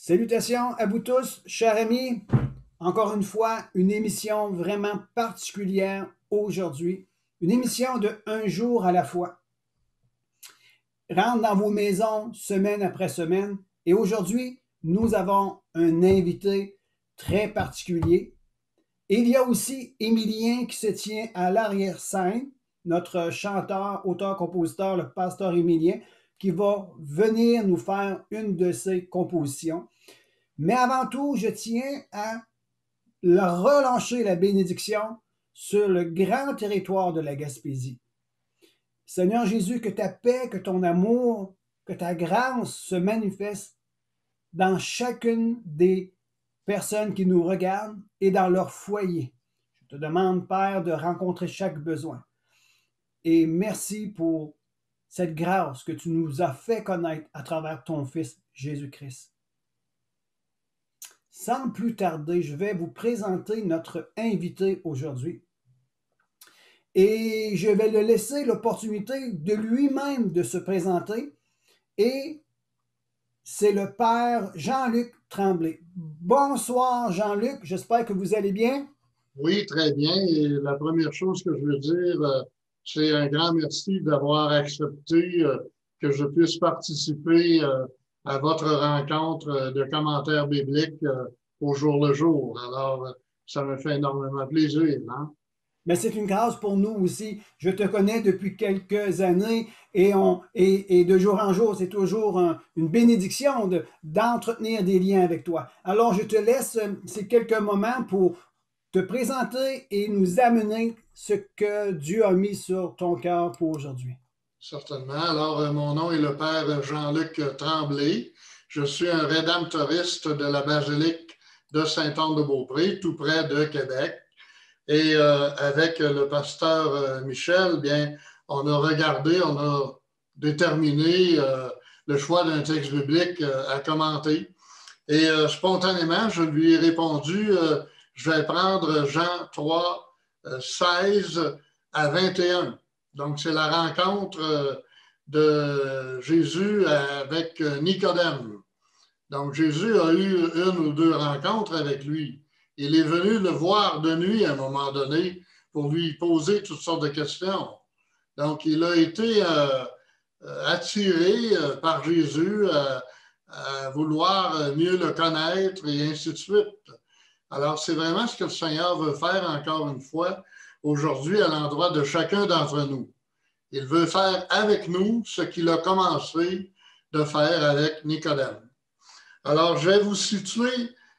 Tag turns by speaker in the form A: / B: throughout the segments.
A: Salutations à vous tous, chers amis. Encore une fois, une émission vraiment particulière aujourd'hui. Une émission de un jour à la fois. Rentre dans vos maisons semaine après semaine. Et aujourd'hui, nous avons un invité très particulier. Et il y a aussi Émilien qui se tient à l'arrière-scène, notre chanteur, auteur, compositeur, le pasteur Émilien, qui va venir nous faire une de ses compositions. Mais avant tout, je tiens à relancer la bénédiction sur le grand territoire de la Gaspésie. Seigneur Jésus, que ta paix, que ton amour, que ta grâce se manifeste dans chacune des personnes qui nous regardent et dans leur foyer. Je te demande, Père, de rencontrer chaque besoin. Et merci pour cette grâce que tu nous as fait connaître à travers ton Fils Jésus-Christ. Sans plus tarder, je vais vous présenter notre invité aujourd'hui. Et je vais lui laisser l'opportunité de lui-même de se présenter. Et c'est le Père Jean-Luc Tremblay. Bonsoir Jean-Luc, j'espère que vous allez bien.
B: Oui, très bien. Et la première chose que je veux dire, c'est un grand merci d'avoir accepté que je puisse participer à votre rencontre de commentaires bibliques au jour le jour. Alors, ça me fait énormément plaisir, hein?
A: Mais c'est une grâce pour nous aussi. Je te connais depuis quelques années et de jour en jour, c'est toujours une bénédiction d'entretenir des liens avec toi. Alors, je te laisse ces quelques moments pour te présenter et nous amener ce que Dieu a mis sur ton cœur pour aujourd'hui.
B: Certainement. Alors, mon nom est le Père Jean-Luc Tremblay. Je suis un rédemptoriste de la basilique de Saint-Anne-de-Beaupré, tout près de Québec. Et avec le pasteur Michel, bien, on a déterminé le choix d'un texte biblique à commenter. Et spontanément, je lui ai répondu, je vais prendre Jean 3, 16 à 21. Donc, c'est la rencontre de Jésus avec Nicodème. Donc, Jésus a eu une ou deux rencontres avec lui. Il est venu le voir de nuit à un moment donné pour lui poser toutes sortes de questions. Donc, il a été attiré par Jésus à vouloir mieux le connaître et ainsi de suite. Alors, c'est vraiment ce que le Seigneur veut faire encore une fois aujourd'hui à l'endroit de chacun d'entre nous. Il veut faire avec nous ce qu'il a commencé de faire avec Nicodème. Alors, je vais vous situer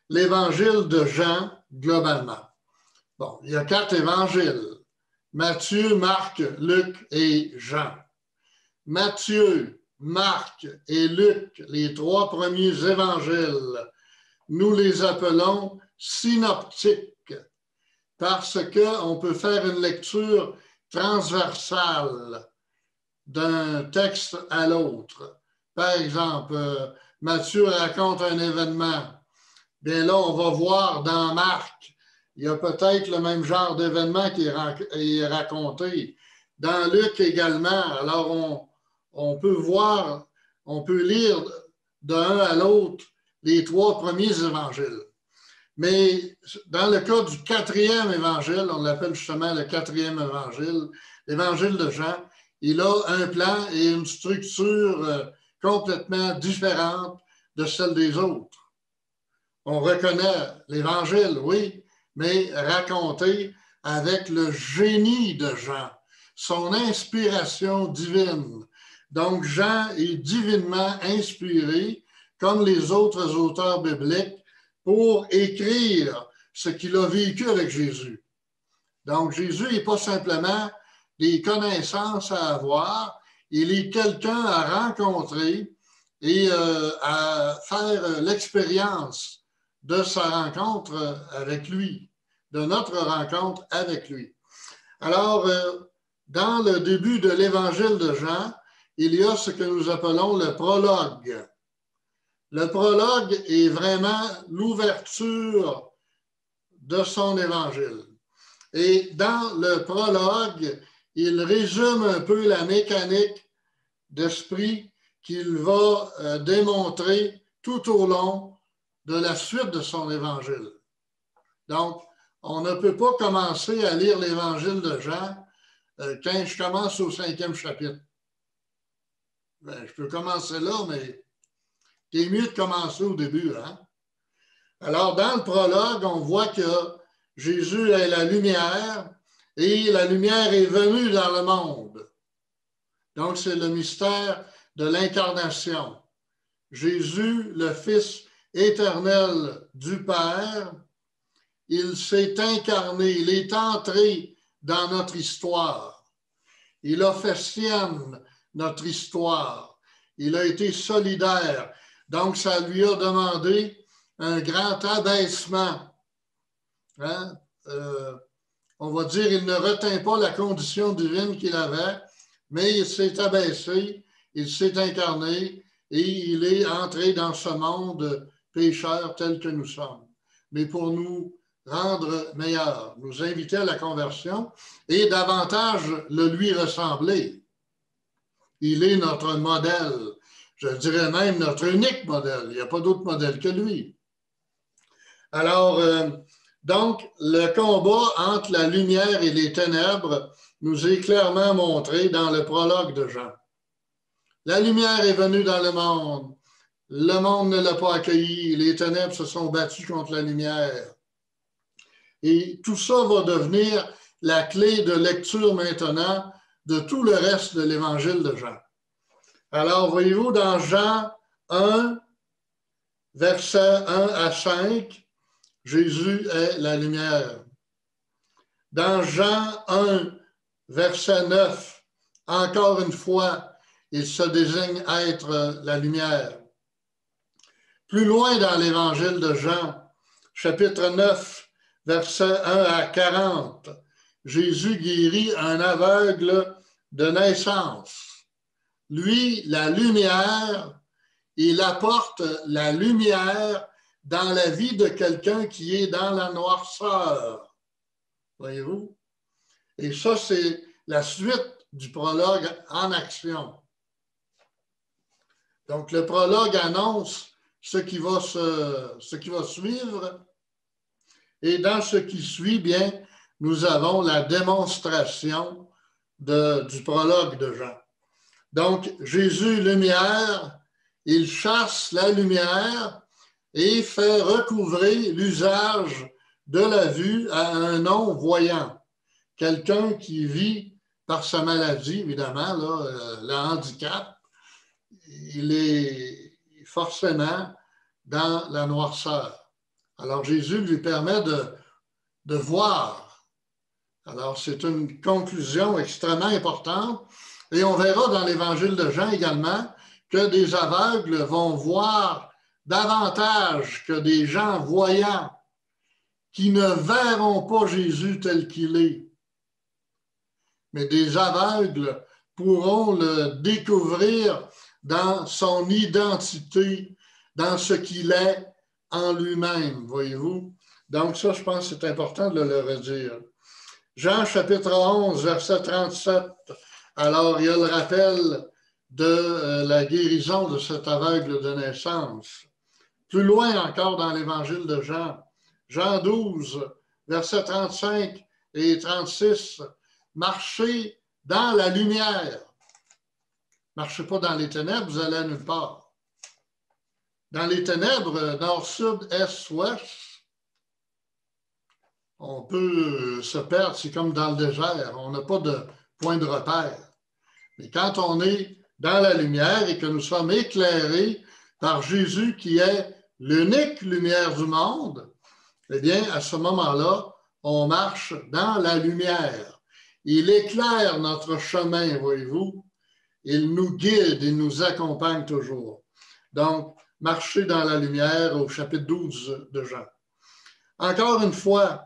B: l'évangile de Jean globalement. Bon, il y a 4 évangiles. Matthieu, Marc, Luc et Jean. Matthieu, Marc et Luc, les 3 premiers évangiles, nous les appelons synoptiques parce qu'on peut faire une lecture transversale d'un texte à l'autre. Par exemple, Matthieu raconte un événement. Bien là, on va voir dans Marc, il y a peut-être le même genre d'événement qui est raconté. Dans Luc également, alors on peut voir, on peut lire d'un à l'autre les 3 premiers évangiles. Mais dans le cas du 4e évangile, on l'appelle justement le 4e évangile, l'évangile de Jean, il a un plan et une structure complètement différente de celle des autres. On reconnaît l'évangile, oui, mais raconté avec le génie de Jean, son inspiration divine. Donc, Jean est divinement inspiré, comme les autres auteurs bibliques, pour écrire ce qu'il a vécu avec Jésus. Donc, Jésus n'est pas simplement des connaissances à avoir, il est quelqu'un à rencontrer et à faire l'expérience de sa rencontre avec lui, de notre rencontre avec lui. Alors, dans le début de l'évangile de Jean, il y a ce que nous appelons le prologue. Le prologue est vraiment l'ouverture de son évangile. Et dans le prologue, il résume un peu la mécanique d'esprit qu'il va démontrer tout au long de la suite de son évangile. Donc, on ne peut pas commencer à lire l'évangile de Jean quand je commence au 5e chapitre. Ben, je peux commencer là, mais c'est mieux de commencer au début, hein? Alors, dans le prologue, on voit que Jésus est la lumière et la lumière est venue dans le monde. Donc, c'est le mystère de l'incarnation. Jésus, le Fils éternel du Père, il s'est incarné, il est entré dans notre histoire. Il a fait sienne notre histoire. Il a été solidaire. Donc, ça lui a demandé un grand abaissement. Hein? On va dire, il ne retint pas la condition divine qu'il avait, mais il s'est abaissé, il s'est incarné et il est entré dans ce monde pécheur tel que nous sommes. Mais pour nous rendre meilleurs, nous inviter à la conversion et davantage le lui ressembler. Il est notre modèle, je dirais même notre unique modèle. Il n'y a pas d'autre modèle que lui. Alors, donc, le combat entre la lumière et les ténèbres nous est clairement montré dans le prologue de Jean. La lumière est venue dans le monde ne l'a pas accueilli, les ténèbres se sont battues contre la lumière. Et tout ça va devenir la clé de lecture maintenant de tout le reste de l'évangile de Jean. Alors, voyez-vous, dans Jean 1, versets 1 à 5, Jésus est la lumière. Dans Jean 1, verset 9, encore une fois, il se désigne être la lumière. Plus loin dans l'évangile de Jean, chapitre 9, versets 1 à 40, Jésus guérit un aveugle de naissance. Lui, la lumière, il apporte la lumière dans la vie de quelqu'un qui est dans la noirceur. Voyez-vous? Et ça, c'est la suite du prologue en action. Donc, le prologue annonce ce qui va suivre. Et dans ce qui suit, bien, nous avons la démonstration du prologue de Jean. Donc, Jésus, lumière, il chasse la lumière et fait recouvrer l'usage de la vue à un non-voyant. Quelqu'un qui vit par sa maladie, évidemment, là, le handicap, il est forcément dans la noirceur. Alors, Jésus lui permet de voir. Alors, c'est une conclusion extrêmement importante. Et on verra dans l'évangile de Jean également que des aveugles vont voir davantage que des gens voyants qui ne verront pas Jésus tel qu'il est. Mais des aveugles pourront le découvrir dans son identité, dans ce qu'il est en lui-même, voyez-vous. Donc ça, je pense que c'est important de le redire. Jean chapitre 11, verset 37. Alors, il y a le rappel de la guérison de cet aveugle de naissance. Plus loin encore dans l'évangile de Jean, Jean 12, versets 35 et 36, marchez dans la lumière. Marchez pas dans les ténèbres, vous allez à nulle part. Dans les ténèbres, nord, sud, est, ouest, on peut se perdre, c'est comme dans le désert, on n'a pas de point de repère. Mais quand on est dans la lumière et que nous sommes éclairés par Jésus qui est l'unique lumière du monde, eh bien, à ce moment-là, on marche dans la lumière. Il éclaire notre chemin, voyez-vous. Il nous guide, il nous accompagne toujours. Donc, marcher dans la lumière au chapitre 12 de Jean. Encore une fois,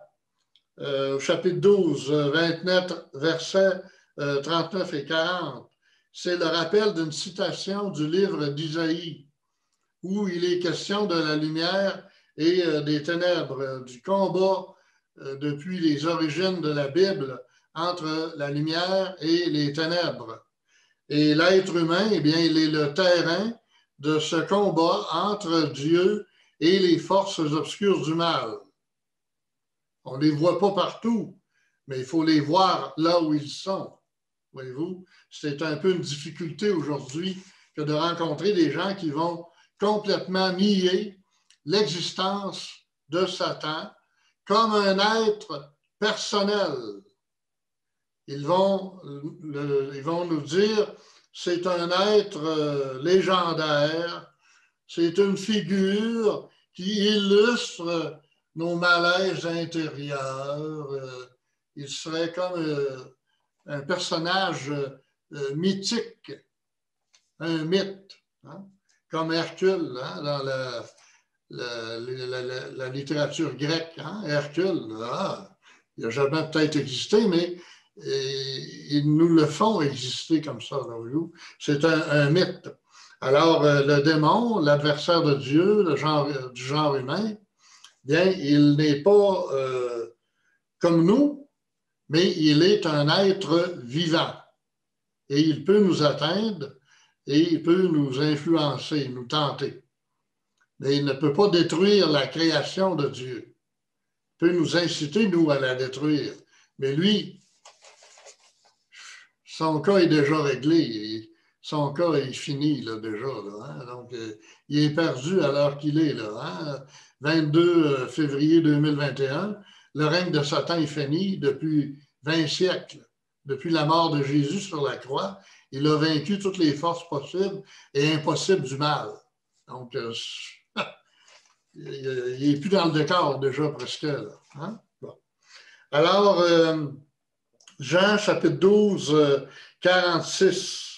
B: au chapitre 12, 29, versets 39 et 40, c'est le rappel d'une citation du livre d'Isaïe, où il est question de la lumière et des ténèbres, du combat depuis les origines de la Bible entre la lumière et les ténèbres. Et l'être humain, eh bien, il est le terrain de ce combat entre Dieu et les forces obscures du mal. On ne les voit pas partout, mais il faut les voir là où ils sont. Voyez-vous, c'est un peu une difficulté aujourd'hui que de rencontrer des gens qui vont complètement nier l'existence de Satan comme un être personnel. Ils vont nous dire c'est un être légendaire, c'est une figure qui illustre nos malaises intérieurs. Il serait comme un personnage mythique, un mythe, hein? Comme Hercule, hein, dans la littérature grecque. Hein? Hercule, il n'a jamais peut-être existé, mais ils nous le font exister comme ça. C'est un mythe. Alors, le démon, l'adversaire de Dieu, du genre humain, bien, il n'est pas comme nous, mais il est un être vivant. Et il peut nous atteindre et il peut nous influencer, nous tenter. Mais il ne peut pas détruire la création de Dieu. Il peut nous inciter, nous, à la détruire. Mais lui, son cas est déjà réglé. Son cas est fini, là, déjà. Là, hein? Donc, il est perdu à l'heure qu'il est. Là, hein? 22 février 2021, le règne de Satan est fini depuis 20 siècles. Depuis la mort de Jésus sur la croix, il a vaincu toutes les forces possibles et impossibles du mal. Donc, il n'est plus dans le décor déjà presque. Là, hein? Bon. Alors, Jean chapitre 12, 46.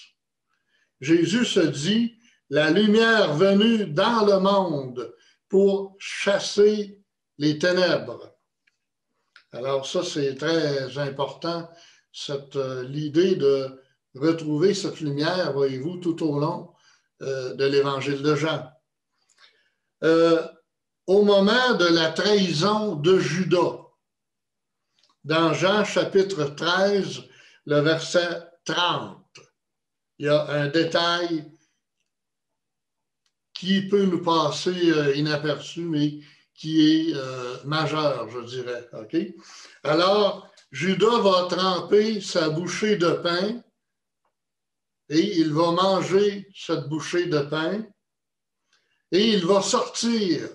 B: Jésus se dit, la lumière venue dans le monde pour chasser les ténèbres. Alors ça, c'est très important, l'idée de retrouver cette lumière, voyez-vous, tout au long de l'évangile de Jean. Au moment de la trahison de Judas, dans Jean chapitre 13, le verset 30, il y a un détail qui peut nous passer inaperçu, mais qui est majeur, je dirais. Okay? Alors, Judas va tremper sa bouchée de pain et il va manger cette bouchée de pain et il va sortir.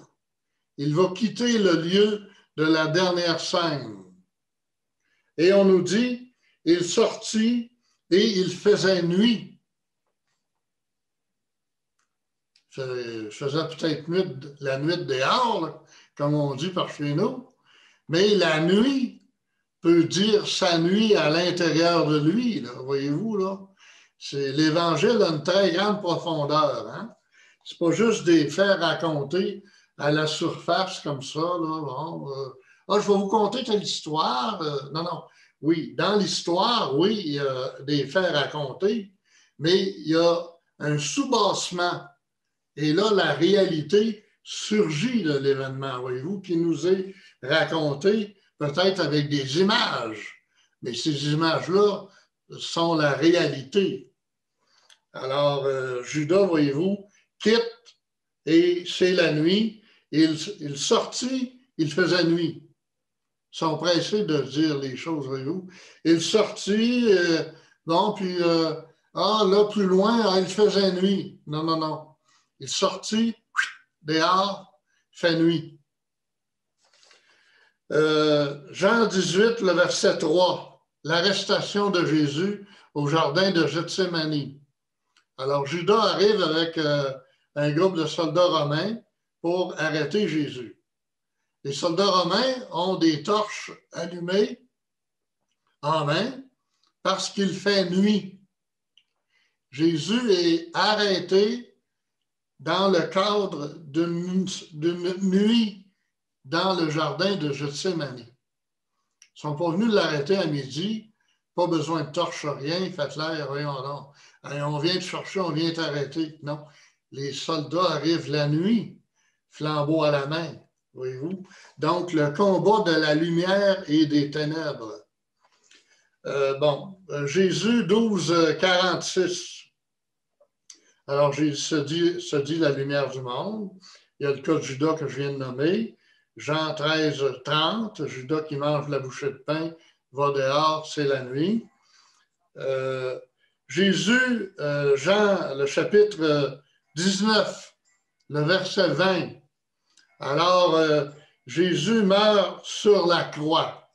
B: Il va quitter le lieu de la dernière scène. Et on nous dit, il sortit et il faisait nuit. Je faisais peut-être la nuit dehors, là, comme on dit par chez nous, mais la nuit peut dire sa nuit à l'intérieur de lui, là, voyez-vous, là. L'Évangile a une très grande profondeur. Hein? Ce n'est pas juste des faits racontés à la surface comme ça. Là, bon, je vais vous conter telle histoire. Non, non. Oui, dans l'histoire, oui, il y a des faits racontés, mais il y a un soubassement. Et là, la réalité surgit de l'événement, voyez-vous, qui nous est raconté peut-être avec des images. Mais ces images-là sont la réalité. Alors, Judas, voyez-vous, quitte et c'est la nuit. Il sortit, il faisait nuit. Ils sont pressés de dire les choses, voyez-vous. Il sortit, bon, puis, là, plus loin, il faisait nuit. Non, non, non. Il sortit, dehors, fait nuit. Jean 18, le verset 3, l'arrestation de Jésus au jardin de Gethsémani. Alors, Judas arrive avec un groupe de soldats romains pour arrêter Jésus. Les soldats romains ont des torches allumées en main parce qu'il fait nuit. Jésus est arrêté dans le cadre d'une nuit dans le jardin de Gethsémani. Ils ne sont pas venus l'arrêter à midi, pas besoin de torche, rien, faites l'air, voyons donc. On vient te chercher, on vient t'arrêter. Non, les soldats arrivent la nuit, flambeau à la main, voyez-vous. Donc, le combat de la lumière et des ténèbres. Jésus 12, 46. Alors, Jésus se dit la lumière du monde. Il y a le cas de Judas que je viens de nommer. Jean 13, 30, Judas qui mange la bouchée de pain, va dehors, c'est la nuit. Jésus, Jean, le chapitre 19, le verset 20. Alors, Jésus meurt sur la croix.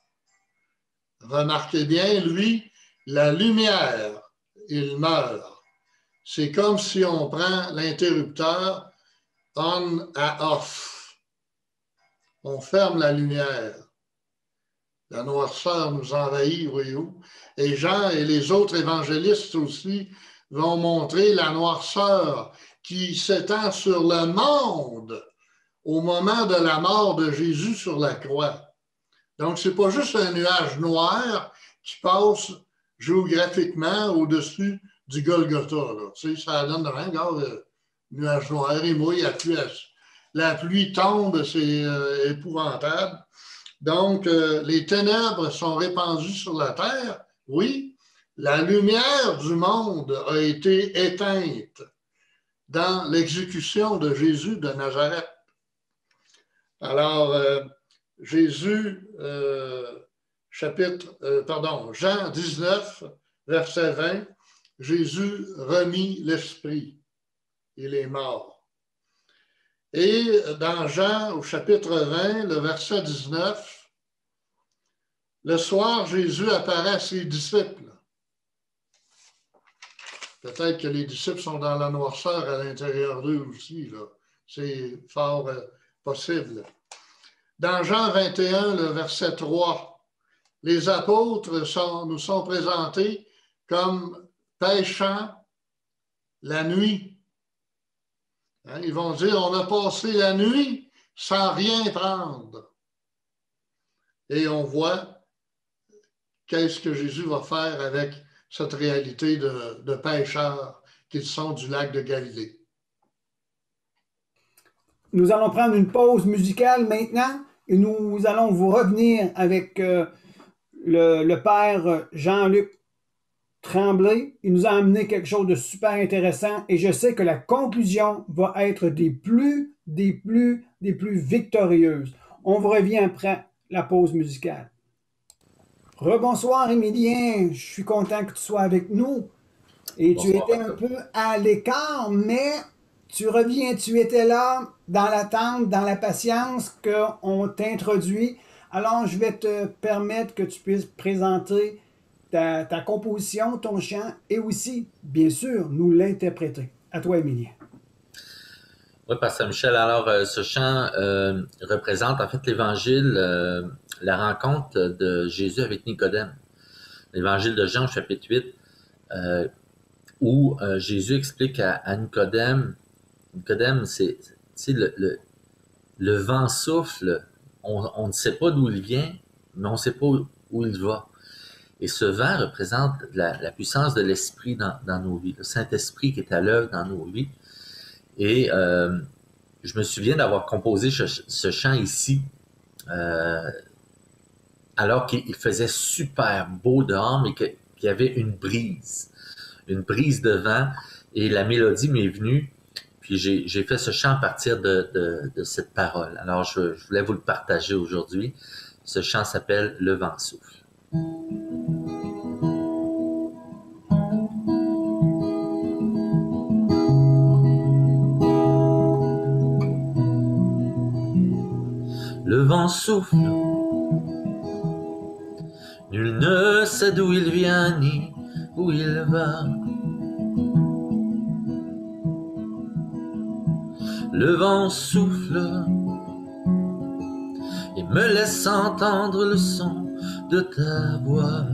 B: Remarquez bien, lui, la lumière, il meurt. C'est comme si on prend l'interrupteur on à off. On ferme la lumière. La noirceur nous envahit, voyez-vous. Et Jean et les autres évangélistes aussi vont montrer la noirceur qui s'étend sur le monde au moment de la mort de Jésus sur la croix. Donc, ce n'est pas juste un nuage noir qui passe géographiquement au-dessus du Golgotha. Là. Tu sais, ça donne rien, regarde, le nuage noir, il mouille, la pluie tombe, c'est épouvantable. Donc, les ténèbres sont répandues sur la terre. Oui, la lumière du monde a été éteinte dans l'exécution de Jésus de Nazareth. Alors, Jésus, Jean 19, verset 20, Jésus remit l'esprit. Il est mort. Et dans Jean, au chapitre 20, le verset 19, le soir, Jésus apparaît à ses disciples. Peut-être que les disciples sont dans la noirceur à l'intérieur d'eux aussi. C'est fort possible. Dans Jean 21, le verset 3, les apôtres nous sont présentés comme pêchant la nuit. Hein, ils vont dire, on a passé la nuit sans rien prendre. Et on voit qu'est-ce que Jésus va faire avec cette réalité de pêcheurs qu'ils sont du lac de Galilée.
A: Nous allons prendre une pause musicale maintenant et nous allons vous revenir avec le père Jean-Luc Tremblay. Il nous a amené quelque chose de super intéressant et je sais que la conclusion va être des plus victorieuses. On vous revient après la pause musicale. Rebonsoir Émilien, je suis content que tu sois avec nous. Et bonsoir, tu étais un peu à l'écart, mais tu reviens, tu étais là dans l'attente, dans la patience qu'on t'introduit. Alors, je vais te permettre que tu puisses présenter ta composition, ton chant, et aussi, bien sûr, nous l'interpréter. À toi, Émilien.
C: Oui, Pasteur Michel, alors ce chant représente en fait l'évangile, la rencontre de Jésus avec Nicodème. L'évangile de Jean, chapitre 8, où Jésus explique à Nicodème, c'est le vent souffle, on ne sait pas d'où il vient, mais on ne sait pas où il va. Et ce vent représente la puissance de l'Esprit dans nos vies, le Saint-Esprit qui est à l'œuvre dans nos vies. Et je me souviens d'avoir composé ce chant ici, alors qu'il faisait super beau dehors, mais qu'il y avait une brise de vent, et la mélodie m'est venue, puis j'ai fait ce chant à partir de cette parole. Alors je voulais vous le partager aujourd'hui. Ce chant s'appelle « Le vent souffle ». Le vent souffle, nul ne sait d'où il vient ni où il va. Le vent souffle et me laisse entendre le son de ta voix.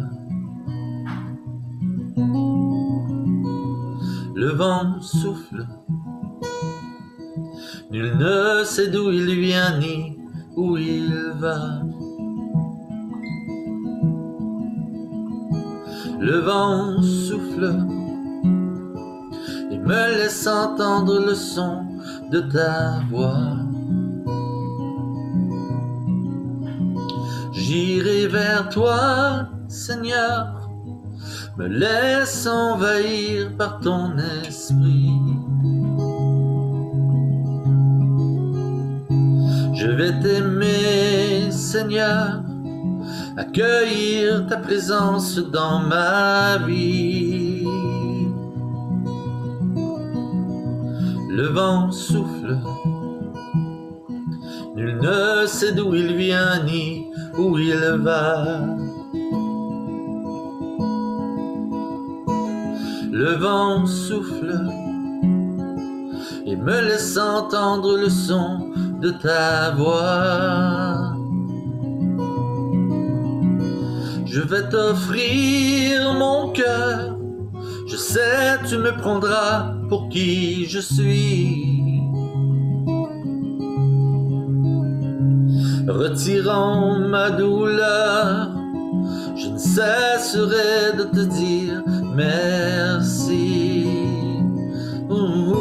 C: Le vent souffle, nul ne sait d'où il vient ni où il va. Le vent souffle et me laisse entendre le son de ta voix. J'irai vers toi, Seigneur, me laisse envahir par ton esprit. vais t'aimer, Seigneur, accueillir ta présence dans ma vie. Le vent souffle, nul ne sait d'où il vient ni où il va. Le vent souffle et me laisse entendre le son de ta voix. Je vais t'offrir mon cœur, je sais tu me prendras pour qui je suis. Retirant ma douleur, je ne cesserai de te dire merci. Ouh,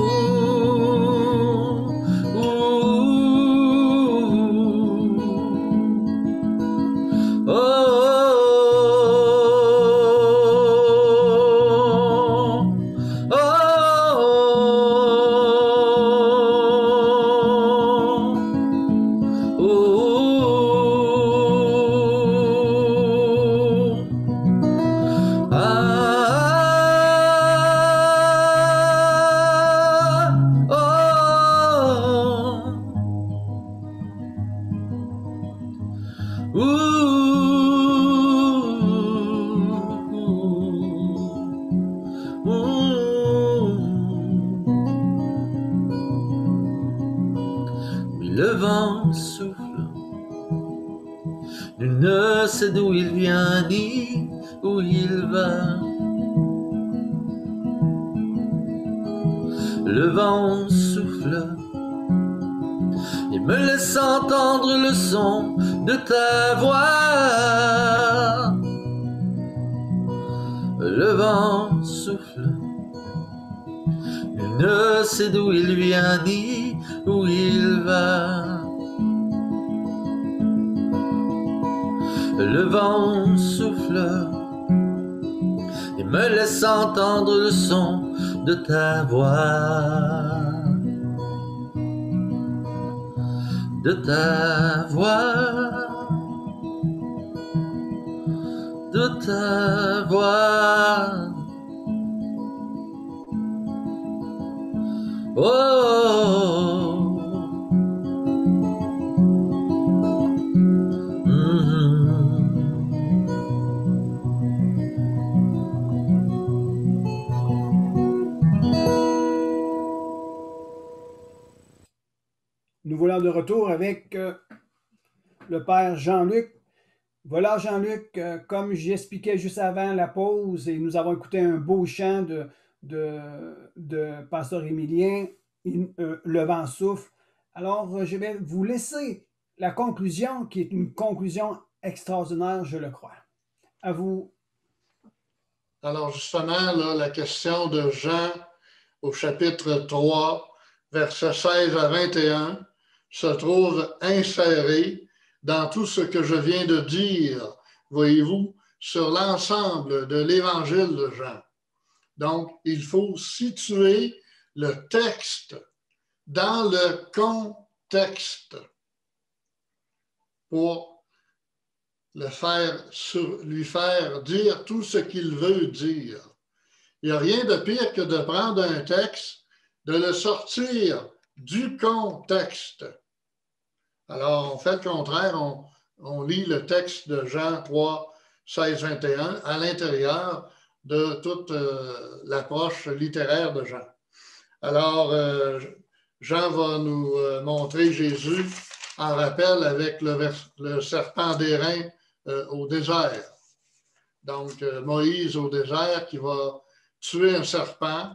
C: le vent souffle, nul ne sait d'où il vient ni où il va. Le vent souffle et me laisse entendre le son de ta voix. Le vent souffle, nul ne sait d'où il vient ni où il va. Le vent souffle et me laisse entendre le son de ta voix. De ta voix. De ta voix. Oh.
A: Nous voilà de retour avec le Père Jean-Luc. Voilà, Jean-Luc, comme j'expliquais juste avant la pause, et nous avons écouté un beau chant de Pasteur Émilien, Le vent souffle. Alors, je vais vous laisser la conclusion, qui est une conclusion extraordinaire, je le crois. À vous.
B: Alors, justement, là, la question de Jean au chapitre 3, versets 16 à 21, se trouve insérée dans tout ce que je viens de dire, voyez-vous, sur l'ensemble de l'évangile de Jean. Donc, il faut situer le texte dans le contexte pour lui faire dire tout ce qu'il veut dire. Il n'y a rien de pire que de prendre un texte, de le sortir du contexte. Alors, on fait le contraire, on lit le texte de Jean 3, 16, 21 à l'intérieur de toute l'approche littéraire de Jean. Alors, Jean va nous montrer Jésus en rappel avec le serpent d'airain au désert. Donc, Moïse au désert qui va tuer un serpent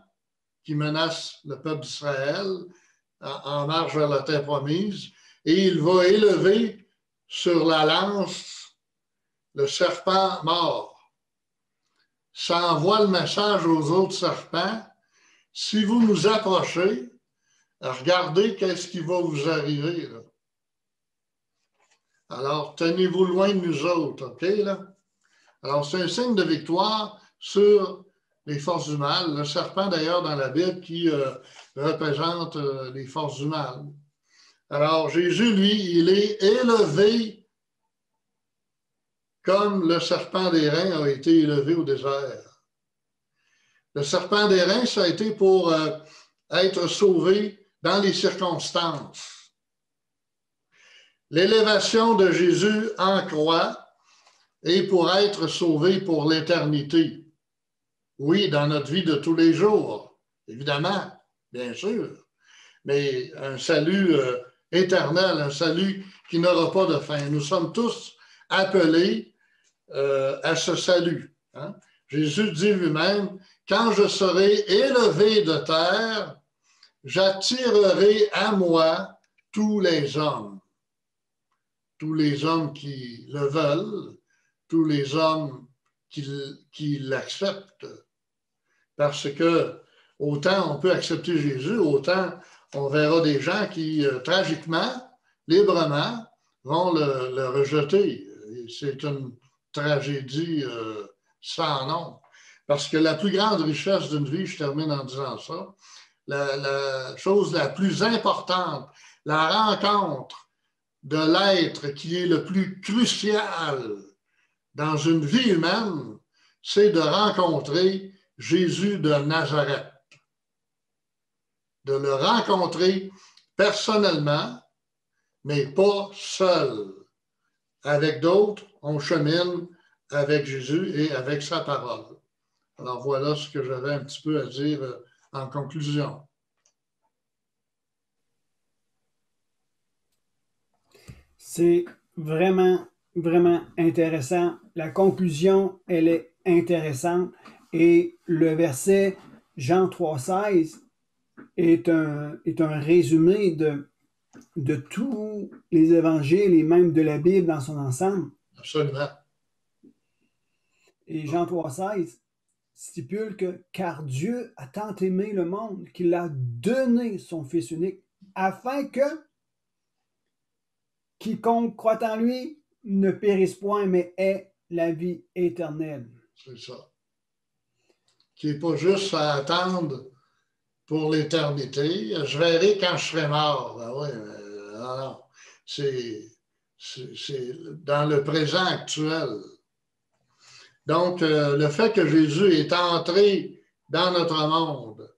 B: qui menace le peuple d'Israël en marche vers la terre promise. Et il va élever sur la lance le serpent mort. Ça envoie le message aux autres serpents. Si vous nous approchez, regardez qu'est-ce qui va vous arriver, là. Alors, tenez-vous loin de nous autres, OK, là? Alors, c'est un signe de victoire sur les forces du mal. Le serpent, d'ailleurs, dans la Bible, qui représente les forces du mal. Alors, Jésus, lui, il est élevé comme le serpent d'airain a été élevé au désert. Le serpent d'airain, ça a été pour être sauvé dans les circonstances. L'élévation de Jésus en croix est pour être sauvé pour l'éternité. Oui, dans notre vie de tous les jours, évidemment, bien sûr, mais un salut éternel, un salut qui n'aura pas de fin. Nous sommes tous appelés à ce salut. Hein? Jésus dit lui-même, « Quand je serai élevé de terre, j'attirerai à moi tous les hommes. » Tous les hommes qui le veulent, tous les hommes qui l'acceptent. Parce que autant on peut accepter Jésus, autant on verra des gens qui, tragiquement, librement, vont le rejeter. C'est une tragédie sans nom. Parce que la plus grande richesse d'une vie, je termine en disant ça, la chose la plus importante, la rencontre de l'être qui est le plus crucial dans une vie humaine, c'est de rencontrer Jésus de Nazareth. De le rencontrer personnellement, mais pas seul. Avec d'autres, on chemine avec Jésus et avec sa parole. Alors voilà ce que j'avais un petit peu à dire en conclusion.
A: C'est vraiment, vraiment intéressant. La conclusion, elle est intéressante. Et le verset Jean 3,16 est un résumé de tous les évangiles et même de la Bible dans son ensemble.
B: Absolument.
A: Et Jean 3,16 stipule que « Car Dieu a tant aimé le monde qu'il a donné son Fils unique, afin que quiconque croit en lui ne périsse point, mais ait la vie éternelle. »
B: C'est ça. Qui n'est pas juste à attendre pour l'éternité. Je verrai quand je serai mort. Ben oui, non, non. C'est dans le présent actuel. Donc, le fait que Jésus est entré dans notre monde,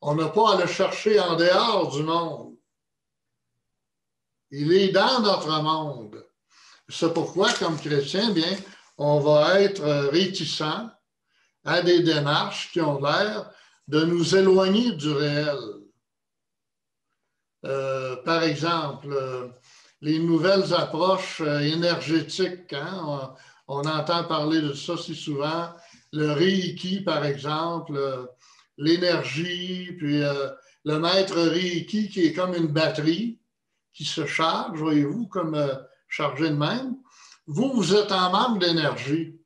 B: on n'a pas à le chercher en dehors du monde. Il est dans notre monde. C'est pourquoi, comme chrétien, bien, on va être réticent à des démarches qui ont l'air de nous éloigner du réel. Par exemple, les nouvelles approches énergétiques, hein, on entend parler de ça si souvent, le Reiki, par exemple, l'énergie, puis le maître Reiki qui est comme une batterie qui se charge, voyez-vous, comme chargé de même. Vous êtes en manque d'énergie.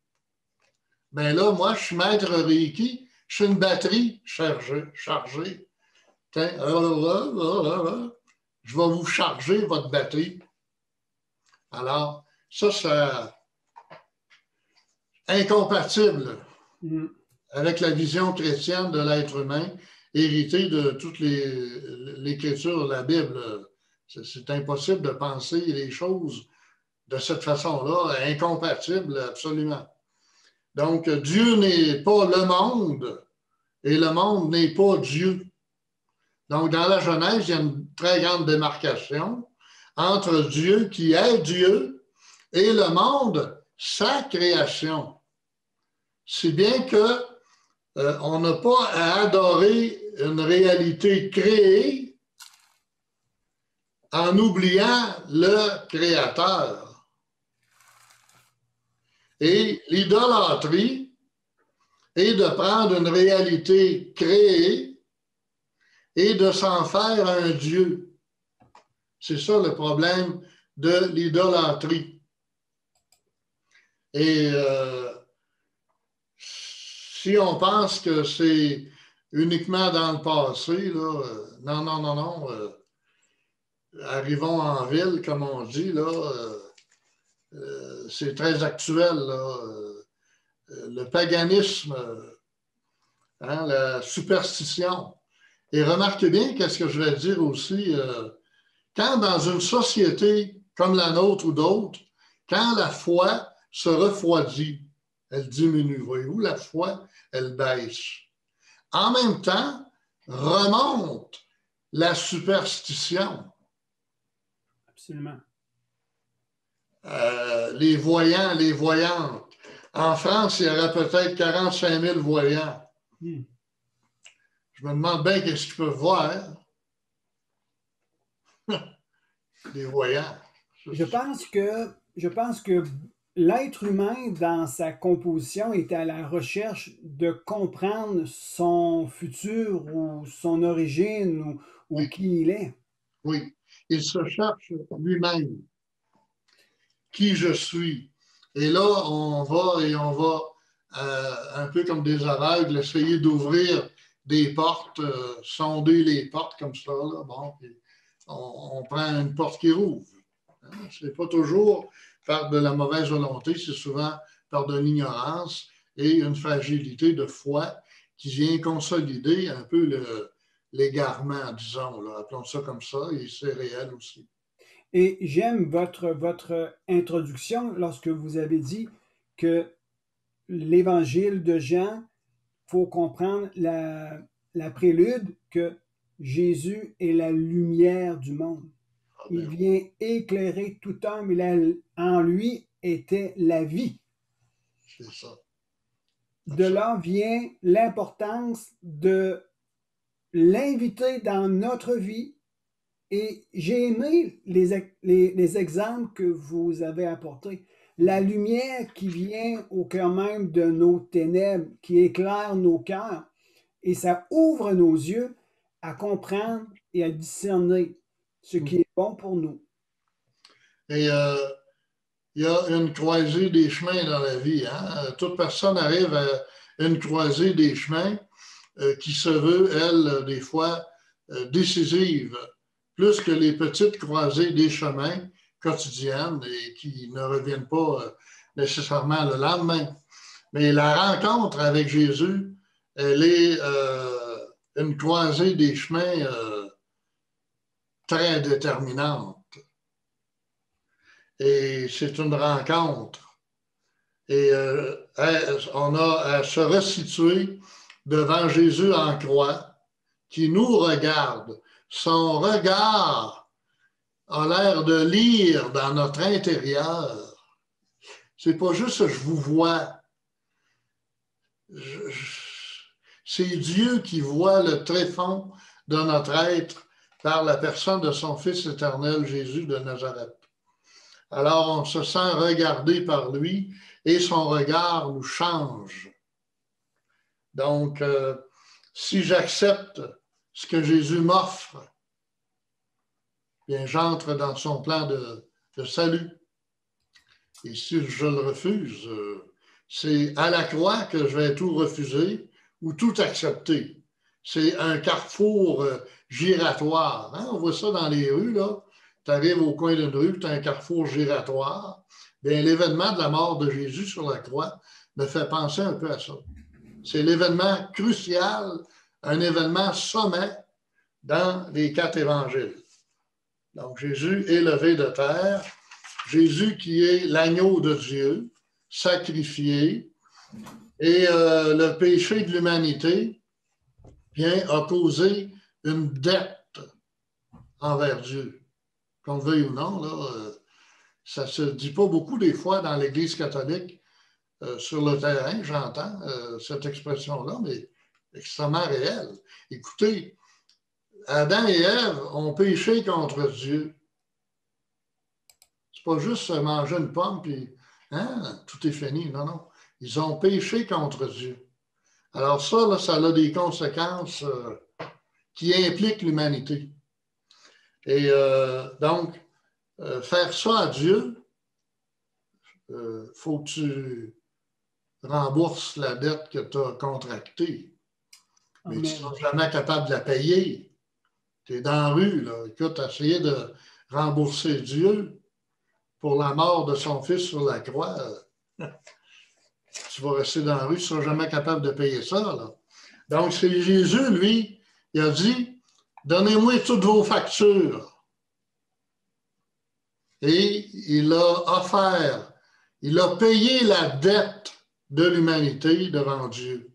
B: Bien là, moi, je suis maître Reiki, je suis une batterie chargée. Je vais vous charger votre batterie. Alors, ça, c'est incompatible avec la vision chrétienne de l'être humain, héritée de toute l'écriture, la Bible. C'est impossible de penser les choses de cette façon-là, incompatible absolument. Donc, Dieu n'est pas le monde et le monde n'est pas Dieu. Donc, dans la Genèse, il y a une très grande démarcation entre Dieu qui est Dieu et le monde, sa création. Si bien que on n'a pas à adorer une réalité créée en oubliant le Créateur. Et l'idolâtrie est de prendre une réalité créée et de s'en faire un Dieu. C'est ça le problème de l'idolâtrie. Et si on pense que c'est uniquement dans le passé, là, non. Arrivons en ville, comme on dit, là, c'est très actuel, là. Le paganisme, hein, la superstition. Et remarquez bien qu'est-ce que je vais dire aussi, quand dans une société comme la nôtre ou d'autres, quand la foi se refroidit, elle diminue. Voyez-vous, la foi, elle baisse. En même temps, remonte la superstition.
A: Absolument.
B: Les voyants, les voyantes. En France, il y aurait peut-être 45 000 voyants. Je me demande bien qu'est-ce qu'ils peuvent voir. Les voyants.
A: Je pense que l'être humain, dans sa composition, est à la recherche de comprendre son futur ou son origine ou
B: Oui.
A: qui il est.
B: Oui, il se cherche lui-même. Qui je suis. Et là, on va, un peu comme des aveugles, essayer d'ouvrir des portes, sonder les portes comme ça. Là. Bon, puis on prend une porte qui rouvre. Ce n'est pas toujours par de la mauvaise volonté, c'est souvent par de l'ignorance et une fragilité de foi qui vient consolider un peu l'égarement, disons, là, appelons ça comme ça, et c'est réel aussi.
A: Et j'aime votre introduction lorsque vous avez dit que l'évangile de Jean, il faut comprendre la prélude que Jésus est la lumière du monde. Il vient éclairer tout homme, en lui était la vie.
B: C'est ça.
A: De là vient l'importance de l'inviter dans notre vie. Et j'ai aimé les exemples que vous avez apportés. La lumière qui vient au cœur même de nos ténèbres, qui éclaire nos cœurs, et ça ouvre nos yeux à comprendre et à discerner ce qui est bon pour nous.
B: Et il y a une croisée des chemins dans la vie. Hein? Toute personne arrive à une croisée des chemins qui se veut, elle, des fois, décisive, plus que les petites croisées des chemins quotidiennes et qui ne reviennent pas nécessairement le lendemain. Mais la rencontre avec Jésus, elle est une croisée des chemins très déterminante. Et c'est une rencontre. Et on a à se resituer devant Jésus en croix, qui nous regarde. Son regard a l'air de lire dans notre intérieur. C'est pas juste je vous vois. C'est Dieu qui voit le tréfonds de notre être par la personne de son Fils éternel, Jésus de Nazareth. Alors, on se sent regardé par lui et son regard nous change. Donc, si j'accepte ce que Jésus m'offre, bien, j'entre dans son plan de salut. Et si je le refuse, c'est à la croix que je vais tout refuser ou tout accepter. C'est un carrefour giratoire. Hein? On voit ça dans les rues, là. Tu arrives au coin d'une rue, tu as un carrefour giratoire. Bien, l'événement de la mort de Jésus sur la croix me fait penser un peu à ça. C'est l'événement crucial, un événement sommet dans les 4 évangiles. Donc, Jésus élevé de terre, Jésus qui est l'agneau de Dieu, sacrifié, et le péché de l'humanité a causé une dette envers Dieu. Qu'on le veuille ou non, là, ça ne se dit pas beaucoup des fois dans l'Église catholique sur le terrain, j'entends cette expression-là, mais extrêmement réelle. Écoutez, Adam et Ève ont péché contre Dieu. C'est pas juste manger une pomme puis tout est fini. Non, non. Ils ont péché contre Dieu. Alors ça, là, ça a des conséquences qui impliquent l'humanité. Et donc, faire ça à Dieu, faut que tu rembourses la dette que tu as contractée. Mais tu ne seras jamais capable de la payer. Tu es dans la rue, là. Écoute, essayer de rembourser Dieu pour la mort de son fils sur la croix. Tu vas rester dans la rue, tu ne seras jamais capable de payer ça, là. Donc, c'est Jésus, lui, il a dit, donnez-moi toutes vos factures. et il a offert, il a payé la dette de l'humanité devant Dieu.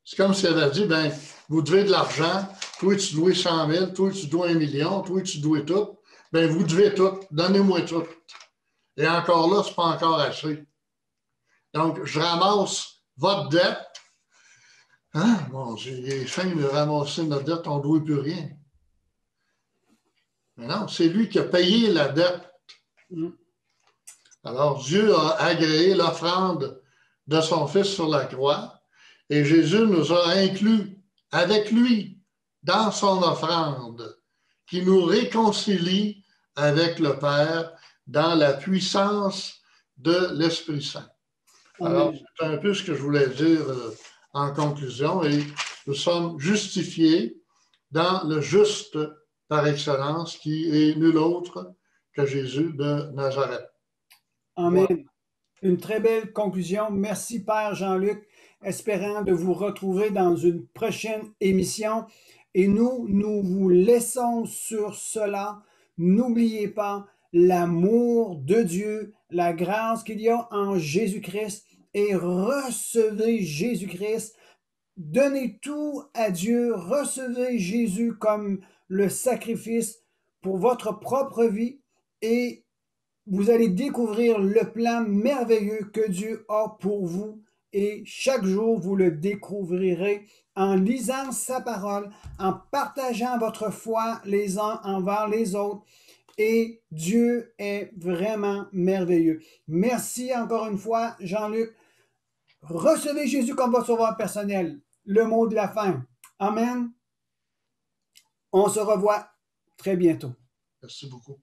B: C'est comme s'il avait dit, ben, vous devez de l'argent, toi tu dois 100 000, toi tu dois 1 million, toi tu dois tout, ben vous devez tout, donnez-moi tout. Et encore là, c'est pas encore assez. Donc, je ramasse votre dette. Hein? Mon Dieu, il est fin de ramasser notre dette, on ne doit plus rien. Mais non, c'est lui qui a payé la dette. Alors, Dieu a agréé l'offrande de son Fils sur la croix et Jésus nous a inclus avec lui dans son offrande qui nous réconcilie avec le Père dans la puissance de l'Esprit Saint. Alors, c'est un peu ce que je voulais dire en conclusion et nous sommes justifiés dans le juste par excellence qui est nul autre que Jésus de Nazareth.
A: Amen. Voilà. Une très belle conclusion. Merci, Père Jean-Luc. Espérant de vous retrouver dans une prochaine émission. Et nous vous laissons sur cela. N'oubliez pas l'amour de Dieu, la grâce qu'il y a en Jésus-Christ et recevez Jésus-Christ. Donnez tout à Dieu. Recevez Jésus comme le sacrifice pour votre propre vie et vous allez découvrir le plan merveilleux que Dieu a pour vous et chaque jour, vous le découvrirez en lisant sa parole, en partageant votre foi les uns envers les autres. Et Dieu est vraiment merveilleux. Merci encore une fois, Jean-Luc. Recevez Jésus comme votre sauveur personnel. Le mot de la fin. Amen. On se revoit très bientôt.
B: Merci beaucoup.